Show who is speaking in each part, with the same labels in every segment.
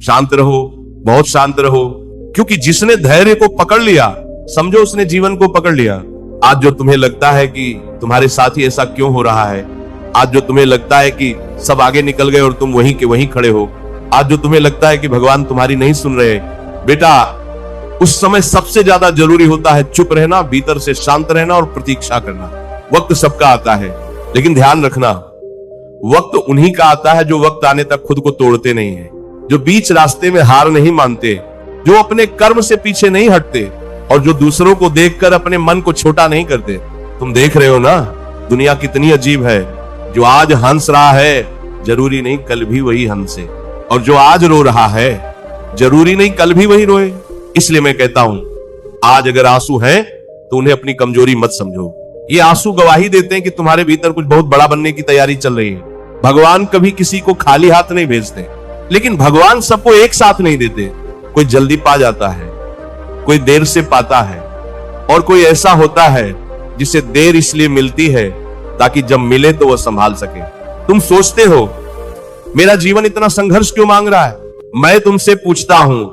Speaker 1: शांत रहो, बहुत शांत रहो, क्योंकि जिसने धैर्य को पकड़ लिया, समझो उसने जीवन को पकड़ लिया। आज जो तुम्हें लगता है कि तुम्हारे साथ ही ऐसा क्यों हो रहा है, आज जो तुम्हें लगता है कि सब आगे निकल गए और तुम वहीं के वहीं खड़े हो, आज जो तुम्हें लगता है कि भगवान तुम्हारी नहीं सुन रहे, बेटा उस समय सबसे ज्यादा जरूरी होता है चुप रहना, भीतर से शांत रहना और प्रतीक्षा करना। वक्त सबका आता है, लेकिन ध्यान रखना वक्त उन्हीं का आता है जो वक्त आने तक खुद को तोड़ते नहीं है, जो बीच रास्ते में हार नहीं मानते, जो अपने कर्म से पीछे नहीं हटते और जो दूसरों को देखकर अपने मन को छोटा नहीं करते। तुम देख रहे हो ना, दुनिया कितनी अजीब है। जो आज हंस रहा है जरूरी नहीं कल भी वही हंसे, और जो आज रो रहा है जरूरी नहीं कल भी वही रोए। इसलिए मैं कहता हूं, आज अगर आंसू हैं तो उन्हें अपनी कमजोरी मत समझो। ये आंसू गवाही देते हैं कि तुम्हारे भीतर कुछ बहुत बड़ा बनने की तैयारी चल रही है। भगवान कभी किसी को खाली हाथ नहीं भेजते, लेकिन भगवान सबको एक साथ नहीं देते। कोई जल्दी पा जाता है, कोई देर से पाता है, और कोई ऐसा होता है जिसे देर इसलिए मिलती है ताकि जब मिले तो वह संभाल सके। तुम सोचते हो मेरा जीवन इतना संघर्ष क्यों मांग रहा है? मैं तुमसे पूछता हूं,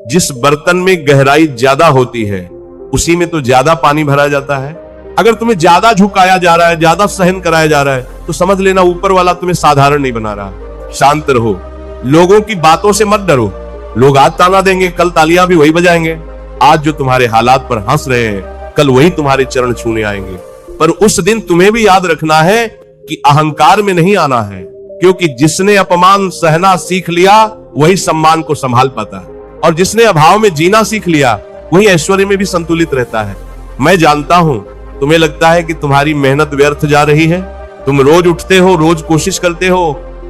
Speaker 1: जिस बर्तन में गहराई ज्यादा होती है उसी में तो ज्यादा पानी भरा जाता है। अगर तुम्हें ज्यादा झुकाया जा रहा है, ज्यादा सहन कराया जा रहा है, तो समझ लेना ऊपर वाला तुम्हें साधारण नहीं बना रहा। शांत रहो, लोगों की बातों से मत डरो। लोग आज ताना देंगे, कल तालियां भी वही बजाएंगे। आज जो तुम्हारे हालात पर हंस रहे हैं, कल वही तुम्हारे चरण छूने आएंगे। पर उस दिन तुम्हें भी याद रखना है कि अहंकार में नहीं आना है, क्योंकि जिसने अपमान सहना सीख लिया वही सम्मान को संभाल पाता है, और जिसने अभाव में जीना सीख लिया वही ऐश्वर्य में भी संतुलित रहता है। मैं जानता हूं तुम्हें लगता है कि तुम्हारी मेहनत व्यर्थ जा रही है। तुम रोज उठते हो, रोज कोशिश करते हो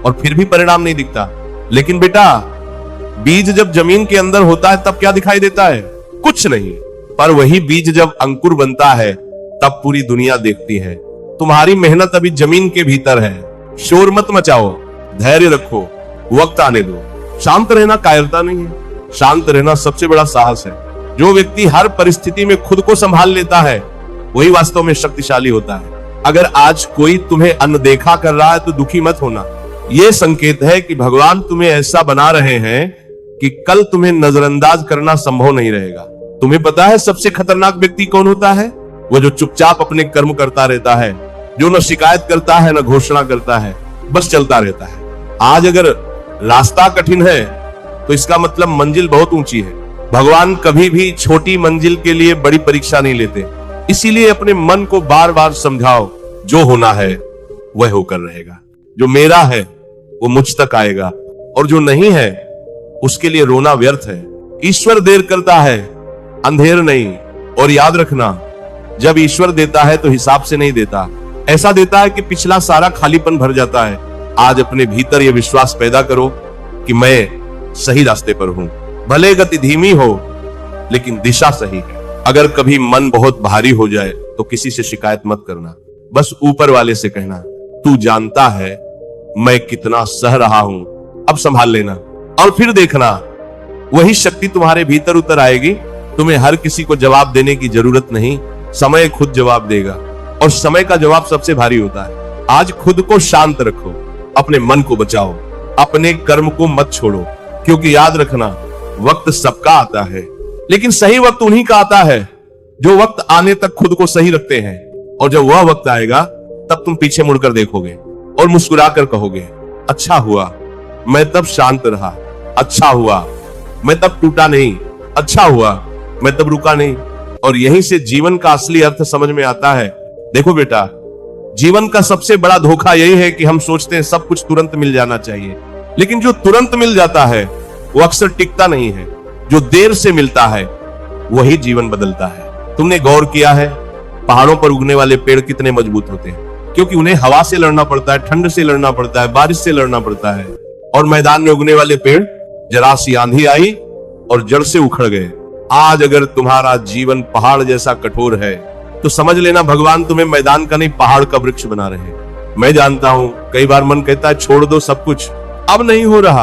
Speaker 1: और फिर भी परिणाम नहीं दिखता। लेकिन बेटा, बीज जब जमीन के अंदर होता है तब क्या दिखाई देता है? कुछ नहीं। पर वही बीज जब अंकुर बनता है तब पूरी दुनिया देखती है। तुम्हारी मेहनत अभी जमीन के भीतर है। शोर मत मचाओ, धैर्य रखो, वक्त आने दो। शांत रहना कायरता नहीं है, शांत रहना सबसे बड़ा साहस है। जो व्यक्ति हर परिस्थिति में खुद को संभाल लेता है वही वास्तव में शक्तिशाली होता है। अगर आज कोई तुम्हें अनदेखा कर रहा है तो दुखी मत होना। यह संकेत है कि भगवान तुम्हें ऐसा बना रहे हैं कि कल तुम्हें नजरअंदाज करना संभव नहीं रहेगा। तुम्हें पता है सबसे खतरनाक व्यक्ति कौन होता है? वो जो चुपचाप अपने कर्म करता रहता है, जो न शिकायत करता है न घोषणा करता है, बस चलता रहता है। आज अगर रास्ता कठिन है तो इसका मतलब मंजिल बहुत ऊंची है। भगवान कभी भी छोटी मंजिल के लिए बड़ी परीक्षा नहीं लेते। इसीलिए अपने मन को बार बार समझाओ, जो होना है वह होकर रहेगा। जो मेरा है वो मुझ तक आएगा, और जो नहीं है उसके लिए रोना व्यर्थ है। ईश्वर देर करता है, अंधेर नहीं। और याद रखना, जब ईश्वर देता है तो हिसाब से नहीं देता, ऐसा देता है कि पिछला सारा खालीपन भर जाता है। आज अपने भीतर यह विश्वास पैदा करो कि मैं सही रास्ते पर हूं। भले गति धीमी हो लेकिन दिशा सही है। अगर कभी मन बहुत भारी हो जाए तो किसी से शिकायत मत करना, बस ऊपर वाले से कहना, तू जानता है मैं कितना सह रहा हूं, अब संभाल लेना। और फिर देखना, वही शक्ति तुम्हारे भीतर उतर आएगी। तुम्हें हर किसी को जवाब देने की जरूरत नहीं, समय खुद जवाब देगा, और समय का जवाब सबसे भारी होता है। आज खुद को शांत रखो, अपने मन को बचाओ, अपने कर्म को मत छोड़ो, क्योंकि याद रखना, वक्त सबका आता है, लेकिन सही वक्त उन्हीं का आता है जो वक्त आने तक खुद को सही रखते हैं। और जब वह वक्त आएगा तब तुम पीछे मुड़कर देखोगे और मुस्कुराकर कहोगे, अच्छा हुआ मैं तब शांत रहा, अच्छा हुआ मैं तब टूटा नहीं, अच्छा हुआ मैं तब रुका नहीं। और यहीं से जीवन का असली अर्थ समझ में आता है। देखो बेटा, जीवन का सबसे बड़ा धोखा यही है कि हम सोचते हैं सब कुछ तुरंत मिल जाना चाहिए, लेकिन जो तुरंत मिल जाता है वो अक्सर टिकता नहीं है। जो देर से मिलता है वही जीवन बदलता है। तुमने गौर किया है पहाड़ों पर उगने वाले पेड़ कितने मजबूत होते हैं? क्योंकि उन्हें हवा से लड़ना पड़ता है, ठंड से लड़ना पड़ता है, बारिश से लड़ना पड़ता है। और मैदान में उगने वाले पेड़ जरा सी आंधी आई और जड़ से उखड़ गए। आज अगर तुम्हारा जीवन पहाड़ जैसा कठोर है तो समझ लेना भगवान तुम्हें मैदान का नहीं पहाड़ का वृक्ष बना रहे हैं। मैं जानता हूं कई बार मन कहता है छोड़ दो सब कुछ, अब नहीं हो रहा,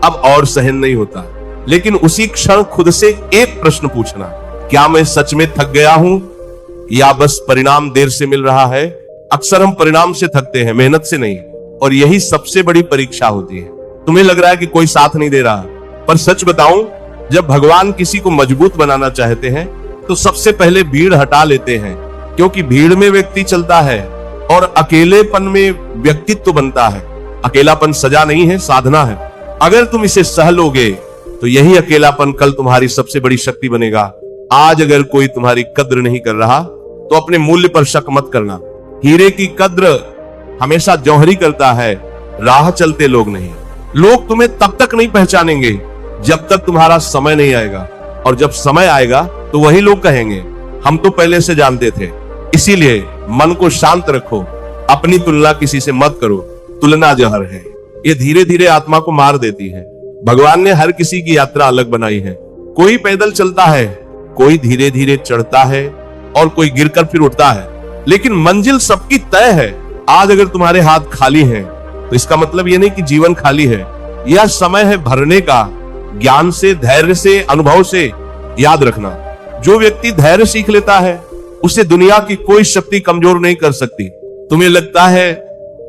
Speaker 1: अब और सहन नहीं होता। लेकिन उसी क्षण खुद से एक प्रश्न पूछना, क्या मैं सच में थक गया हूं या बस परिणाम देर से मिल रहा है? अक्सर हम परिणाम से थकते हैं, मेहनत से नहीं। और यही सबसे बड़ी परीक्षा होती है। तुम्हें लग रहा है कि कोई साथ नहीं दे रहा, पर सच बताऊं, जब भगवान किसी को मजबूत बनाना चाहते हैं तो सबसे पहले भीड़ हटा लेते हैं, क्योंकि भीड़ में व्यक्ति चलता है और अकेलेपन में व्यक्तित्व बनता है। अकेलापन सजा नहीं है, साधना है। अगर तुम इसे सह लोगे तो यही अकेलापन कल तुम्हारी सबसे बड़ी शक्ति बनेगा। आज अगर कोई तुम्हारी कद्र नहीं कर रहा तो अपने मूल्य पर शक मत करना। हीरे की कद्र हमेशा जौहरी करता है, राह चलते लोग नहीं। लोग तुम्हें तब तक नहीं पहचानेंगे जब तक तुम्हारा समय नहीं आएगा, और जब समय आएगा तो वही लोग कहेंगे हम तो पहले से जानते थे। इसीलिए मन को शांत रखो, अपनी तुलना किसी से मत करो। तुलना जहर है, ये धीरे धीरे आत्मा को मार देती है। भगवान ने हर किसी की यात्रा अलग बनाई है। कोई पैदल चलता है, कोई धीरे धीरे चढ़ता है और कोई गिरकर फिर उठता है, लेकिन मंजिल सबकी तय है। आज अगर तुम्हारे हाथ खाली हैं, तो इसका मतलब ये नहीं कि जीवन खाली है। यह समय है भरने का, ज्ञान से, धैर्य से, अनुभव से। याद रखना, जो व्यक्ति धैर्य सीख लेता है उसे दुनिया की कोई शक्ति कमजोर नहीं कर सकती। तुम्हें लगता है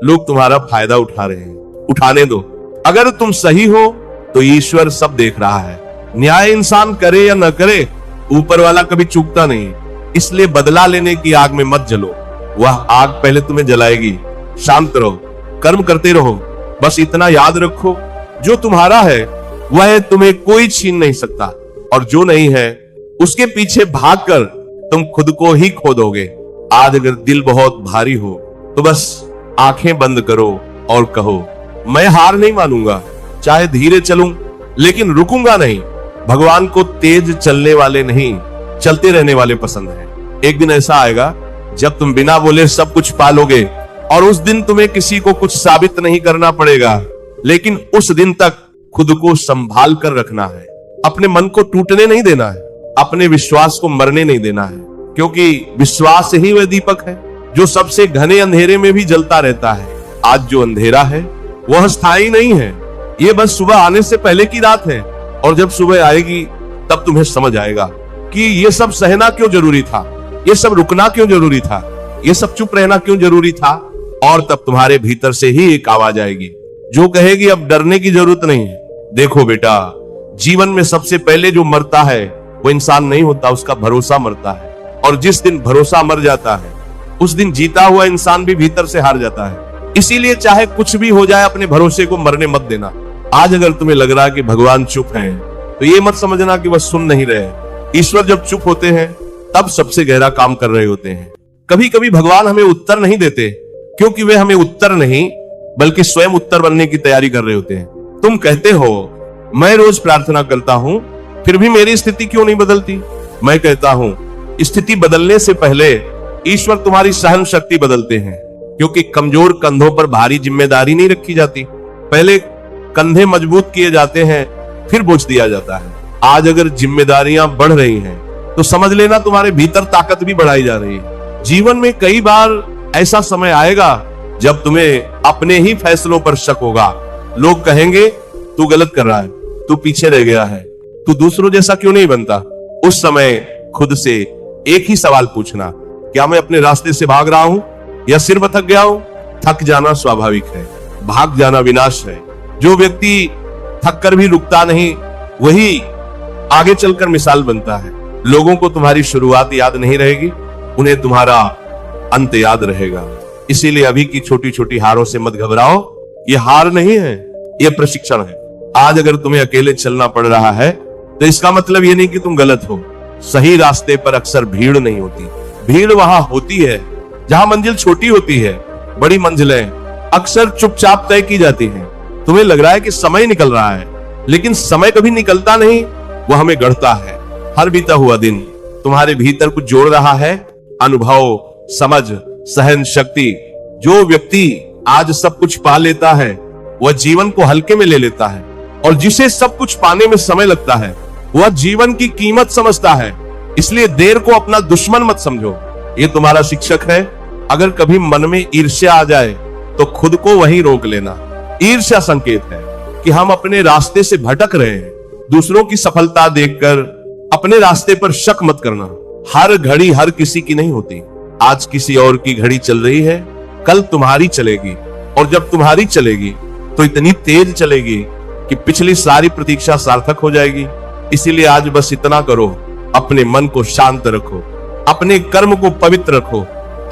Speaker 1: लोग तुम्हारा फायदा उठा रहे हैं, उठाने दो। अगर तुम सही हो तो ईश्वर सब देख रहा है। न्याय इंसान करे या न करे, ऊपर वाला कभी चूकता नहीं। इसलिए बदला लेने की आग में मत जलो, वह आग पहले तुम्हें जलाएगी। शांत रहो, कर्म करते रहो। बस इतना याद रखो, जो तुम्हारा है वह तुम्हें कोई छीन नहीं सकता, और जो नहीं है उसके पीछे भागकर तुम खुद को ही खो दोगे। आज अगर दिल बहुत भारी हो तो बस आंखें बंद करो और कहो, मैं हार नहीं मानूंगा, चाहे धीरे चलूं लेकिन रुकूंगा नहीं। भगवान को तेज चलने वाले नहीं, चलते रहने वाले पसंद है। एक दिन ऐसा आएगा जब तुम बिना बोले सब कुछ पालोगे, और उस दिन तुम्हें किसी को कुछ साबित नहीं करना पड़ेगा। लेकिन उस दिन तक खुद को संभाल कर रखना है। अपने मन को टूटने नहीं देना है, अपने विश्वास को मरने नहीं देना है, क्योंकि विश्वास ही वह दीपक है जो सबसे घने अंधेरे में भी जलता रहता है। आज जो अंधेरा है वह स्थायी नहीं है, ये बस सुबह आने से पहले की रात है। और जब सुबह आएगी तब तुम्हें समझ आएगा कि ये सब सहना क्यों जरूरी था, ये सब रुकना क्यों जरूरी था, ये सब चुप रहना क्यों जरूरी था। और तब तुम्हारे भीतर से ही एक आवाज आएगी जो कहेगी अब डरने की जरूरत नहीं है। देखो बेटा, जीवन में सबसे पहले जो मरता है वो इंसान नहीं होता, उसका भरोसा मरता है। और जिस दिन भरोसा मर जाता है उस दिन जीता हुआ इंसान भी भीतर से हार जाता है। इसीलिए चाहे कुछ भी हो जाए, अपने भरोसे को मरने मत देना। आज अगर तुम्हें लग रहा है कि भगवान चुप हैं, तो ये मत समझना कि वह सुन नहीं रहे। ईश्वर जब चुप होते हैं तब सबसे गहरा काम कर रहे होते हैं। कभी कभी भगवान हमें उत्तर नहीं देते, क्योंकि वे हमें उत्तर नहीं बल्कि स्वयं उत्तर बनने की तैयारी कर रहे होते हैं। तुम कहते हो मैं रोज प्रार्थना करता हूं, फिर भी मेरी स्थिति क्यों नहीं बदलती। मैं कहता हूं स्थिति बदलने से पहले ईश्वर तुम्हारी सहन शक्ति बदलते हैं, क्योंकि कमजोर कंधों पर भारी जिम्मेदारी नहीं रखी जाती। पहले कंधे मजबूत किए जाते हैं, फिर बोझ दिया जाता है। आज अगर जिम्मेदारियां बढ़ रही हैं तो समझ लेना तुम्हारे भीतर ताकत भी बढ़ाई जा रही है। जीवन में कई बार ऐसा समय आएगा जब तुम्हें अपने ही फैसलों पर शक होगा। लोग कहेंगे तू गलत कर रहा है, तू पीछे रह गया है, तू दूसरों जैसा क्यों नहीं बनता। उस समय खुद से एक ही सवाल पूछना, क्या मैं अपने रास्ते से भाग रहा हूं या सिर भटक गया हूं। थक जाना स्वाभाविक है, भाग जाना विनाश है। जो व्यक्ति थक कर भी रुकता नहीं वही आगे चलकर मिसाल बनता है। लोगों को तुम्हारी शुरुआत याद नहीं रहेगी, उन्हें तुम्हारा अंत याद रहेगा। इसीलिए अभी की छोटी छोटी हारों से मत घबराओ, ये हार नहीं है, ये प्रशिक्षण है। आज अगर तुम्हें अकेले चलना पड़ रहा है तो इसका मतलब ये नहीं कि तुम गलत हो। सही रास्ते पर अक्सर भीड़ नहीं होती, भीड़ वहां होती है जहां मंजिल छोटी होती है। बड़ी मंजिलें अक्सर चुपचाप तय की जाती हैं। तुम्हें लग रहा है कि समय निकल रहा है, लेकिन समय कभी निकलता नहीं, वह हमें गढ़ता है। हर बीता हुआ दिन तुम्हारे भीतर कुछ जोड़ रहा है, अनुभव, समझ, सहन शक्ति। जो व्यक्ति आज सब कुछ पा लेता है वह जीवन को हल्के में ले लेता है, और जिसे सब कुछ पाने में समय लगता है वह जीवन की कीमत समझता है। इसलिए देर को अपना दुश्मन मत समझो, ये तुम्हारा शिक्षक है। अगर कभी मन में ईर्ष्या आ जाए तो खुद को वहीं रोक लेना। ईर्ष्या संकेत है कि हम अपने रास्ते से भटक रहे हैं। दूसरों की सफलता देखकर अपने रास्ते पर शक मत करना। हर घड़ी हर किसी की नहीं होती। आज किसी और की घड़ी चल रही है, कल तुम्हारी चलेगी, और जब तुम्हारी चलेगी तो इतनी तेज चलेगी कि पिछली सारी प्रतीक्षा सार्थक हो जाएगी। इसीलिए आज बस इतना करो, अपने मन को शांत रखो, अपने कर्म को पवित्र रखो,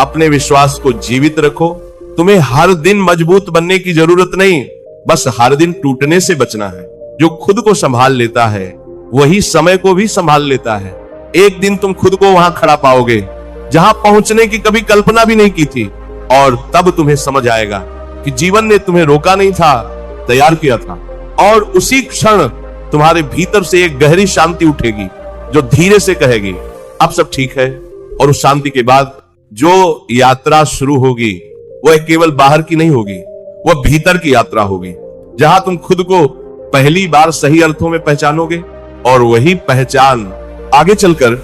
Speaker 1: अपने विश्वास को जीवित रखो। तुम्हें हर दिन मजबूत बनने की जरूरत नहीं, बस हर दिन टूटने से बचना है। जो खुद को संभाल लेता है वही समय को भी संभाल लेता है। एक दिन तुम खुद को वहां खड़ा पाओगे जहां पहुंचने की कभी कल्पना भी नहीं की थी, और तब तुम्हें समझ आएगा कि जीवन ने तुम्हें रोका नहीं था, तैयार किया था। और उसी क्षण तुम्हारे भीतर से एक गहरी शांति उठेगी जो धीरे से कहेगी अब सब ठीक है। और उस शांति के बाद जो यात्रा शुरू होगी वह केवल बाहर की नहीं होगी, वह भीतर की यात्रा होगी, जहां तुम खुद को पहली बार सही अर्थों में पहचानोगे। और वही पहचान आगे चलकर